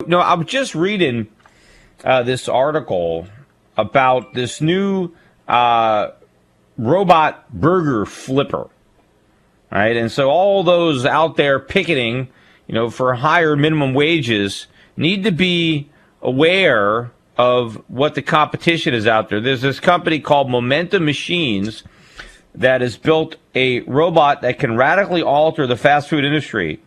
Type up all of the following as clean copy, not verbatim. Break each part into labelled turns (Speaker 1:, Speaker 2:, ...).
Speaker 1: no, I'm just reading this article about this new robot burger flipper, right? And so all those out there picketing, for higher minimum wages need to be aware of what the competition is out there. There's this company called Momentum Machines that has built a robot that can radically alter the fast food industry,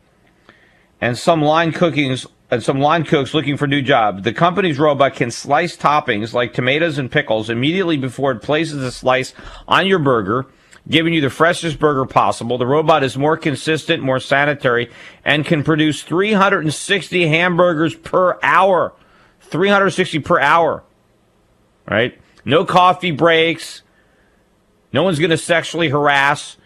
Speaker 1: and some line cooks looking for new jobs. The company's robot can slice toppings like tomatoes and pickles immediately before it places a slice on your burger, giving you the freshest burger possible. The robot is more consistent, more sanitary, and can produce 360 hamburgers per hour. 360 per hour, right? No coffee breaks. No one's going to sexually harass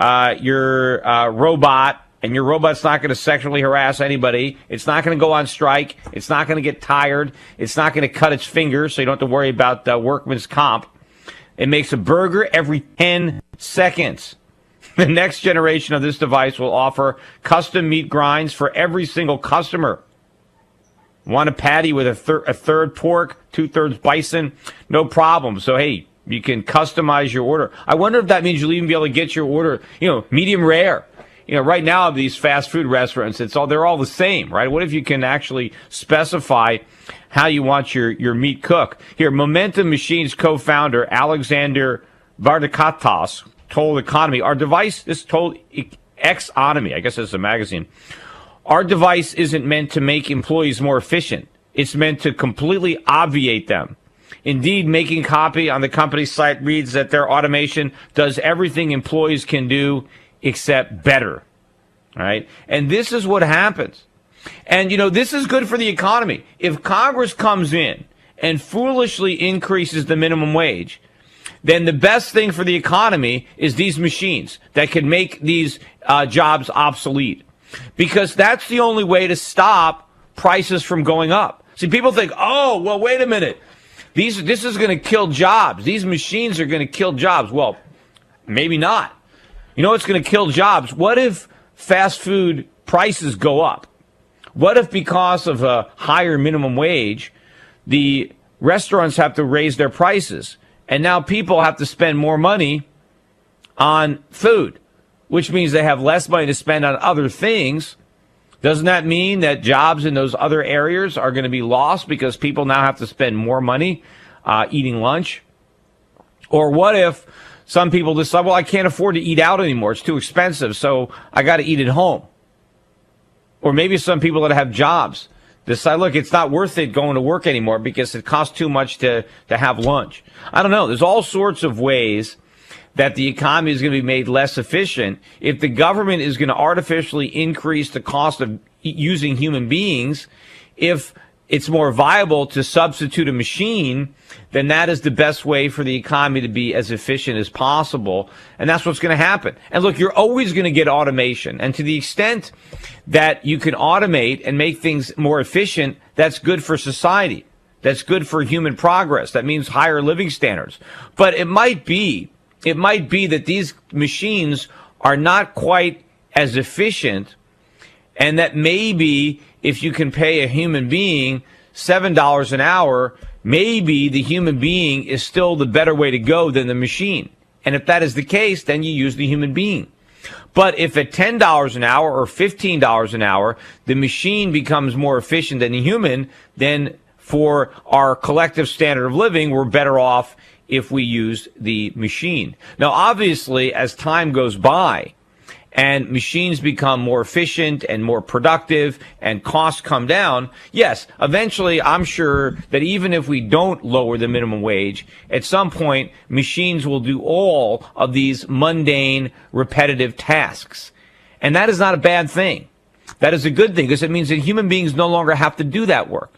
Speaker 1: your robot, and your robot's not going to sexually harass anybody. It's not going to go on strike. It's not going to get tired. It's not going to cut its fingers, so you don't have to worry about workman's comp. It makes a burger every 10 seconds. The next generation of this device will offer custom meat grinds for every single customer. Want a patty with a third pork, 2/3 bison? No problem. So, hey, you can customize your order. I wonder if that means you'll even be able to get your order, medium rare. Right now, these fast food restaurants, they're all the same, right? What if you can actually specify how you want your meat cooked? Here, Momentum Machines co-founder Alexander Vardakatos told Economy, this told Economy, I guess it's a magazine, our device isn't meant to make employees more efficient. It's meant to completely obviate them. Indeed, making copy on the company's site reads that their automation does everything employees can do except better. Right? And this is what happens. And, this is good for the economy. If Congress comes in and foolishly increases the minimum wage, then the best thing for the economy is these machines that can make these jobs obsolete. Because that's the only way to stop prices from going up. See, people think, oh, well, wait a minute. This is going to kill jobs. These machines are going to kill jobs. Well, maybe not. What's going to kill jobs? What if fast food prices go up? What if because of a higher minimum wage, the restaurants have to raise their prices? And now people have to spend more money on food, which means they have less money to spend on other things. Doesn't that mean that jobs in those other areas are going to be lost because people now have to spend more money eating lunch? Or what if some people decide, well, I can't afford to eat out anymore. It's too expensive, so I got to eat at home. Or maybe some people that have jobs decide, look, it's not worth it going to work anymore because it costs too much to have lunch. I don't know. There's all sorts of ways that the economy is going to be made less efficient. If the government is going to artificially increase the cost of using human beings, if it's more viable to substitute a machine, then that is the best way for the economy to be as efficient as possible. And that's what's going to happen. And look, you're always going to get automation. And to the extent that you can automate and make things more efficient, that's good for society. That's good for human progress. That means higher living standards. But it might be that these machines are not quite as efficient, and that maybe if you can pay a human being $7 an hour, maybe the human being is still the better way to go than the machine. And if that is the case, then you use the human being. But if at $10 an hour or $15 an hour, the machine becomes more efficient than the human, then for our collective standard of living, we're better off if we use the machine. Now, obviously, as time goes by and machines become more efficient and more productive and costs come down, yes, eventually I'm sure that even if we don't lower the minimum wage, at some point machines will do all of these mundane, repetitive tasks. And that is not a bad thing. That is a good thing because it means that human beings no longer have to do that work.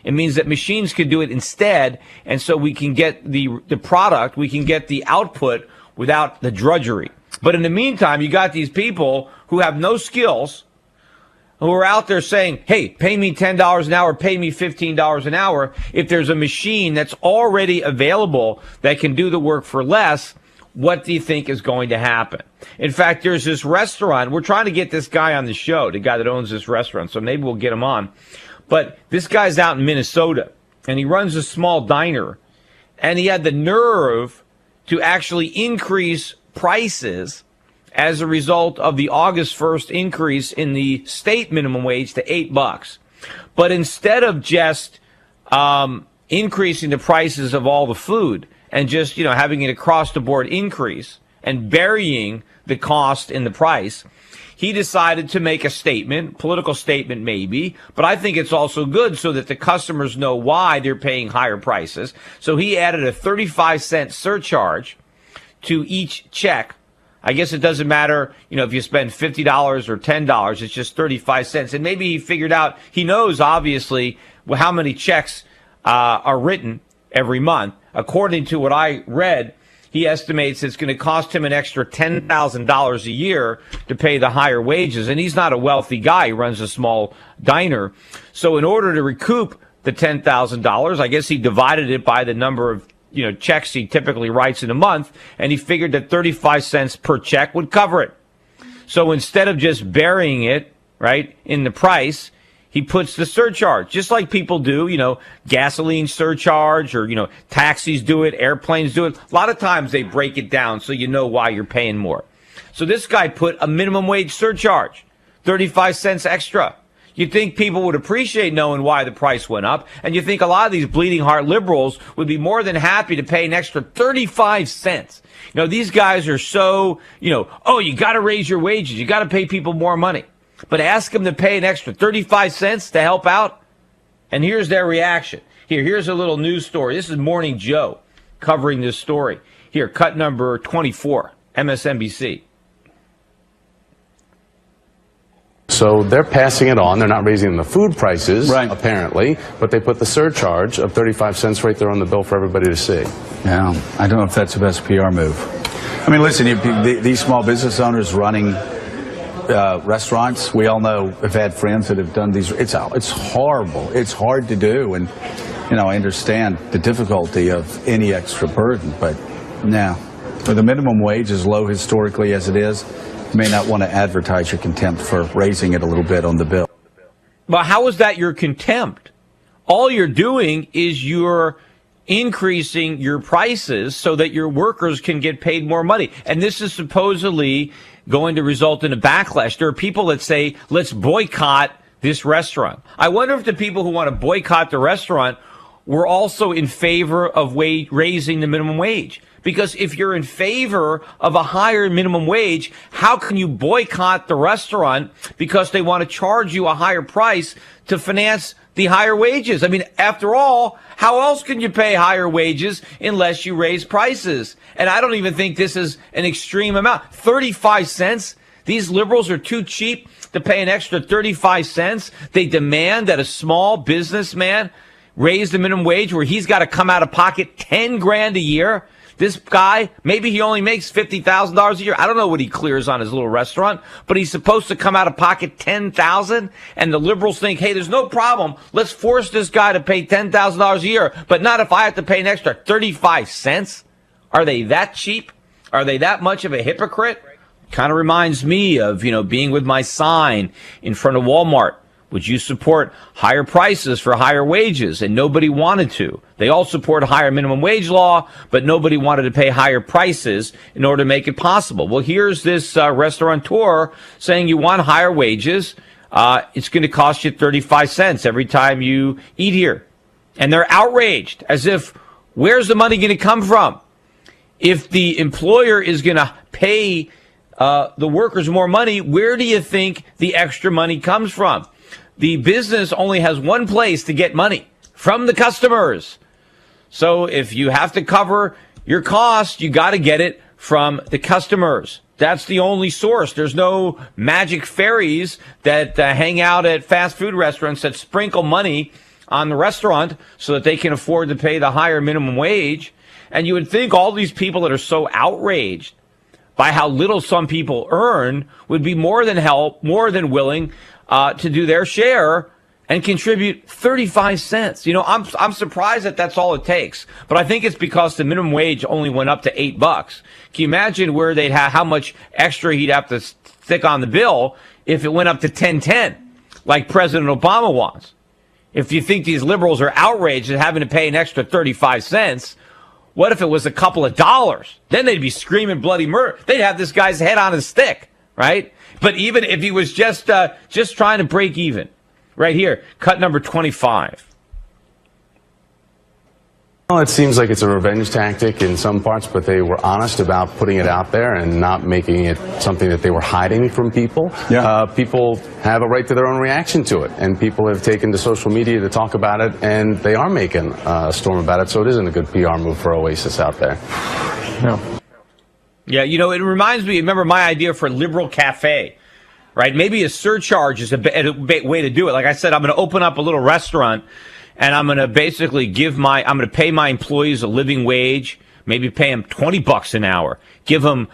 Speaker 1: It means that machines can do it instead, and so we can get the product, we can get the output without the drudgery. But in the meantime, you got these people who have no skills, who are out there saying, hey, pay me $10 an hour, pay me $15 an hour. If there's a machine that's already available that can do the work for less, what do you think is going to happen? In fact, there's this restaurant. We're trying to get this guy on the show, the guy that owns this restaurant, so maybe we'll get him on. But this guy's out in Minnesota, and he runs a small diner, and he had the nerve to actually increase prices as a result of the August 1st increase in the state minimum wage to $8. But instead of just increasing the prices of all the food and just, having an across-the-board increase and burying the cost in the price, he decided to make a statement, political statement maybe, but I think it's also good so that the customers know why they're paying higher prices. So he added a 35-cent surcharge to each check. I guess it doesn't matter, if you spend $50 or $10, it's just 35 cents. And maybe he figured out, he knows obviously how many checks are written every month. According to what I read, he estimates it's going to cost him an extra $10,000 a year to pay the higher wages. And he's not a wealthy guy. He runs a small diner. So in order to recoup the $10,000, I guess he divided it by the number of checks he typically writes in a month, and he figured that 35 cents per check would cover it. So instead of just burying it, right, in the price, he puts the surcharge, just like people do, gasoline surcharge, or, taxis do it, airplanes do it. A lot of times they break it down so you know why you're paying more. So this guy put a minimum wage surcharge, 35 cents extra. You'd think people would appreciate knowing why the price went up, and you think a lot of these bleeding heart liberals would be more than happy to pay an extra 35 cents. These guys are so, oh, you got to raise your wages. You got to pay people more money. But ask them to pay an extra 35 cents to help out, and here's their reaction. Here's a little news story. This is Morning Joe covering this story. Here, cut number 24, MSNBC.
Speaker 2: So they're passing it on. They're not raising the food prices,
Speaker 3: right,
Speaker 2: apparently, but they put the surcharge of 35 cents right there on the bill for everybody to see.
Speaker 3: Yeah, I don't know if that's the best PR move. I mean, listen, these small business owners running restaurants, we all know, have had friends that have done these. It's horrible. It's hard to do, and I understand the difficulty of any extra burden, but now, with the minimum wage as low historically as it is, you may not want to advertise your contempt for raising it a little bit on the bill.
Speaker 1: Well, how is that your contempt? All you're doing is you're increasing your prices so that your workers can get paid more money. And this is supposedly going to result in a backlash. There are people that say, let's boycott this restaurant. I wonder if the people who want to boycott the restaurant were also in favor of raising the minimum wage. Because if you're in favor of a higher minimum wage, how can you boycott the restaurant because they want to charge you a higher price to finance the higher wages? I mean, after all, how else can you pay higher wages unless you raise prices? And I don't even think this is an extreme amount. 35 cents? These liberals are too cheap to pay an extra 35 cents. They demand that a small businessman raise the minimum wage where he's got to come out of pocket 10 grand a year. This guy, maybe he only makes $50,000 a year. I don't know what he clears on his little restaurant, but he's supposed to come out of pocket $10,000. And the liberals think, hey, there's no problem. Let's force this guy to pay $10,000 a year, but not if I have to pay an extra 35 cents. Are they that cheap? Are they that much of a hypocrite? Kind of reminds me of, being with my sign in front of Walmart. Would you support higher prices for higher wages? And nobody wanted to. They all support a higher minimum wage law, but nobody wanted to pay higher prices in order to make it possible. Well, here's this restaurateur saying you want higher wages. It's going to cost you 35 cents every time you eat here. And they're outraged, as if, where's the money going to come from? If the employer is going to pay the workers more money, where do you think the extra money comes from? The business only has one place to get money, from the customers. So if you have to cover your costs, you got to get it from the customers. That's the only source. There's no magic fairies that hang out at fast food restaurants that sprinkle money on the restaurant so that they can afford to pay the higher minimum wage. And you would think all these people that are so outraged by how little some people earn would be more than willing to do their share and contribute 35 cents. I'm surprised that that's all it takes. But I think it's because the minimum wage only went up to $8. Can you imagine where they'd have how much extra he'd have to stick on the bill if it went up to 10.10, like President Obama wants? If you think these liberals are outraged at having to pay an extra 35 cents, what if it was a couple of dollars? Then they'd be screaming bloody murder. They'd have this guy's head on a stick, right? But even if he was just trying to break even, right here, cut number 25.
Speaker 2: Well, it seems like it's a revenge tactic in some parts, but they were honest about putting it out there and not making it something that they were hiding from people.
Speaker 3: Yeah.
Speaker 2: People have a right to their own reaction to it, and people have taken to social media to talk about it, and they are making a storm about it, so it isn't a good PR move for Oasis out there.
Speaker 3: No.
Speaker 1: Yeah, you know, it reminds me, remember my idea for Liberal Cafe, right? Maybe a surcharge is a way to do it. Like I said, I'm going to open up a little restaurant, and I'm going to basically I'm going to pay my employees a living wage, maybe pay them $20 an hour, give them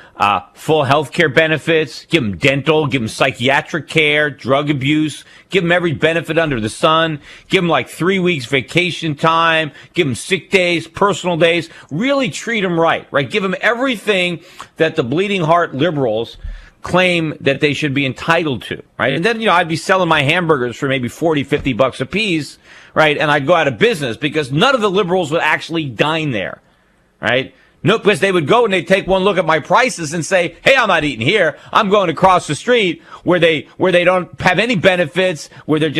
Speaker 1: full health care benefits, give them dental, give them psychiatric care, drug abuse, give them every benefit under the sun, give them like 3 weeks vacation time, give them sick days, personal days, really treat them right? Give them everything that the bleeding heart liberals claim that they should be entitled to, right? And then, you know, I'd be selling my hamburgers for maybe $40-50 a piece, right? And I'd go out of business because none of the liberals would actually dine there, right? No, because they would go and they'd take one look at my prices and say, hey, I'm not eating here. I'm going across the street where they don't have any benefits, where they're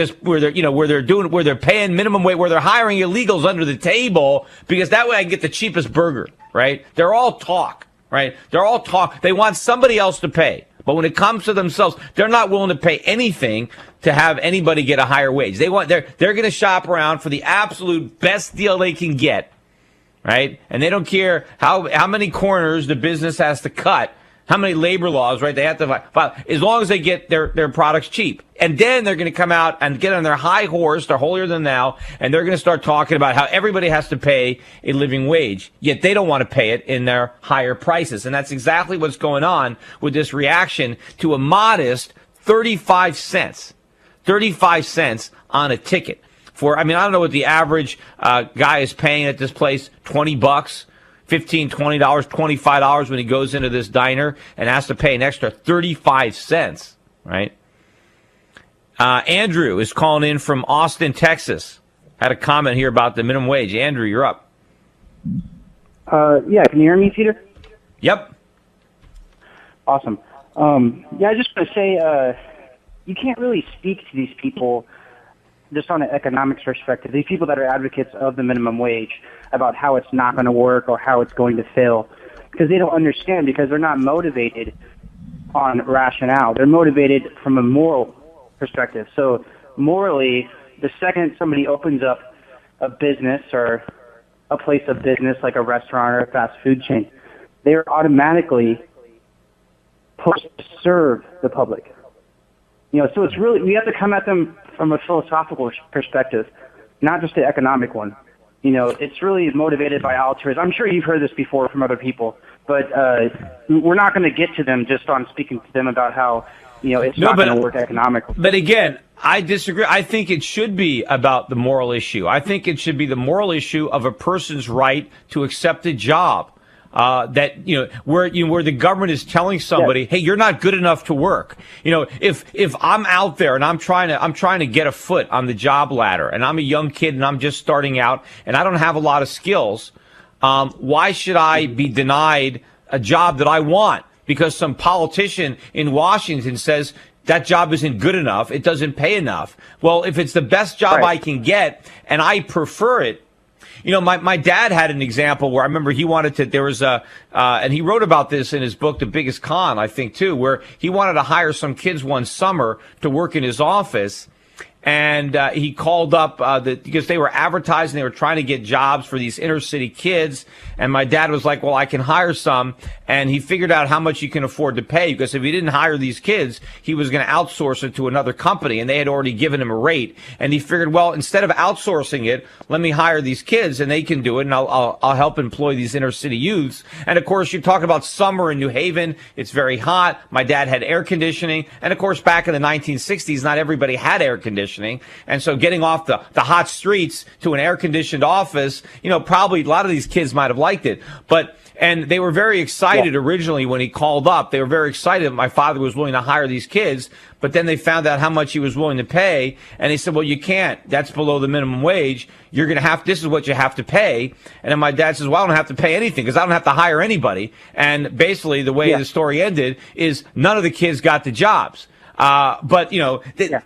Speaker 1: paying minimum wage, where they're hiring illegals under the table, because that way I can get the cheapest burger, right? They're all talk, right? They're all talk. They want somebody else to pay. But when it comes to themselves, they're not willing to pay anything to have anybody get a higher wage. They're going to shop around for the absolute best deal they can get, right? And they don't care how many corners the business has to cut, how many labor laws, right? They have to file, as long as they get their products cheap. And then they're going to come out and get on their high horse, they're holier than thou, and they're going to start talking about how everybody has to pay a living wage, yet they don't want to pay it in their higher prices. And that's exactly what's going on with this reaction to a modest 35 cents on a ticket. I don't know what the average guy is paying at this place, $20, $15, $20, $25 when he goes into this diner and has to pay an extra 35 cents, right? Andrew is calling in from Austin, Texas. Had a comment here about the minimum wage. Andrew, you're up.
Speaker 4: Yeah, can you hear me, Peter?
Speaker 1: Yep.
Speaker 4: Awesome. I just want to say you can't really speak to these people just on an economics perspective, these people that are advocates of the minimum wage, about how it's not going to work or how it's going to fail, because they don't understand, because they're not motivated on rationale. They're motivated from a moral perspective. So morally, the second somebody opens up a business or a place of business like a restaurant or a fast food chain, they're automatically supposed to serve the public. So it's really, we have to come at them from a philosophical perspective, not just the economic one. It's really motivated by altruism. I'm sure you've heard this before from other people, but we're not going to get to them just on speaking to them about how, it's not going to work economically.
Speaker 1: But again, I disagree. I think it should be about the moral issue. I think it should be the moral issue of a person's right to accept a job. Where the government is telling somebody, hey, you're not good enough to work. If I'm out there and I'm trying to get a foot on the job ladder, and I'm a young kid and I'm just starting out and I don't have a lot of skills, why should I be denied a job that I want because some politician in Washington says that job isn't good enough, it doesn't pay enough? Well, if it's the best job I can get and I prefer it. My dad had an example where I remember he wanted to, there was and he wrote about this in his book, The Biggest Con, I think too, where he wanted to hire some kids one summer to work in his office. And he called up because they were advertising, they were trying to get jobs for these inner city kids. And my dad was like, well, I can hire some. And he figured out how much he can afford to pay, because if he didn't hire these kids, he was going to outsource it to another company. And they had already given him a rate. And he figured, well, instead of outsourcing it, let me hire these kids and they can do it. And I'll help employ these inner city youths. And of course, you're talking about summer in New Haven. It's very hot. My dad had air conditioning. And of course, back in the 1960s, not everybody had air conditioning. conditioning. And so getting off the hot streets to an air-conditioned office, probably a lot of these kids might have liked it. And they were very excited originally when he called up. They were very excited that my father was willing to hire these kids. But then they found out how much he was willing to pay. And he said, well, you can't. That's below the minimum wage. You're going to this is what you have to pay. And then my dad says, well, I don't have to pay anything because I don't have to hire anybody. And basically the way the story ended is none of the kids got the jobs. But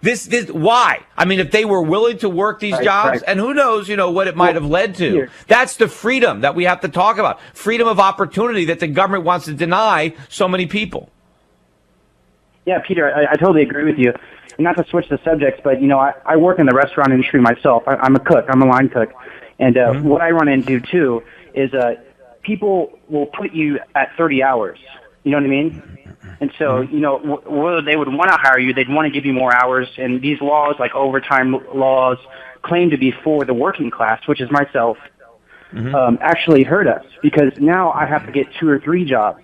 Speaker 1: this why? I mean, if they were willing to work these jobs, and who knows, what it might have led to. That's the freedom that we have to talk about. Freedom of opportunity that the government wants to deny so many people.
Speaker 4: Yeah, Peter, I totally agree with you. And not to switch the subjects, but I work in the restaurant industry myself. I'm a cook. I'm a line cook, and what I run into too is people will put you at 30 hours. You know what I mean? And so, whether they would want to hire you, they'd want to give you more hours. And these laws, like overtime laws, claim to be for the working class, which is myself, actually hurt us because now I have to get 2 or 3 jobs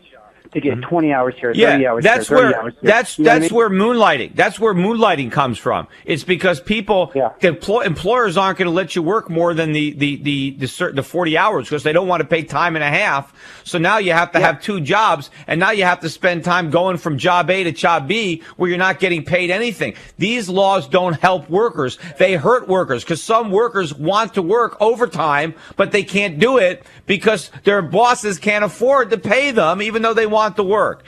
Speaker 4: to get 20 hours here, 30 hours here, 30 hours here.
Speaker 1: That's where moonlighting comes from. It's because employers aren't going to let you work more than the 40 hours because they don't want to pay time and a half. So now you have to have 2 jobs, and now you have to spend time going from job A to job B where you're not getting paid anything. These laws don't help workers. They hurt workers because some workers want to work overtime, but they can't do it because their bosses can't afford to pay them even though they want to work.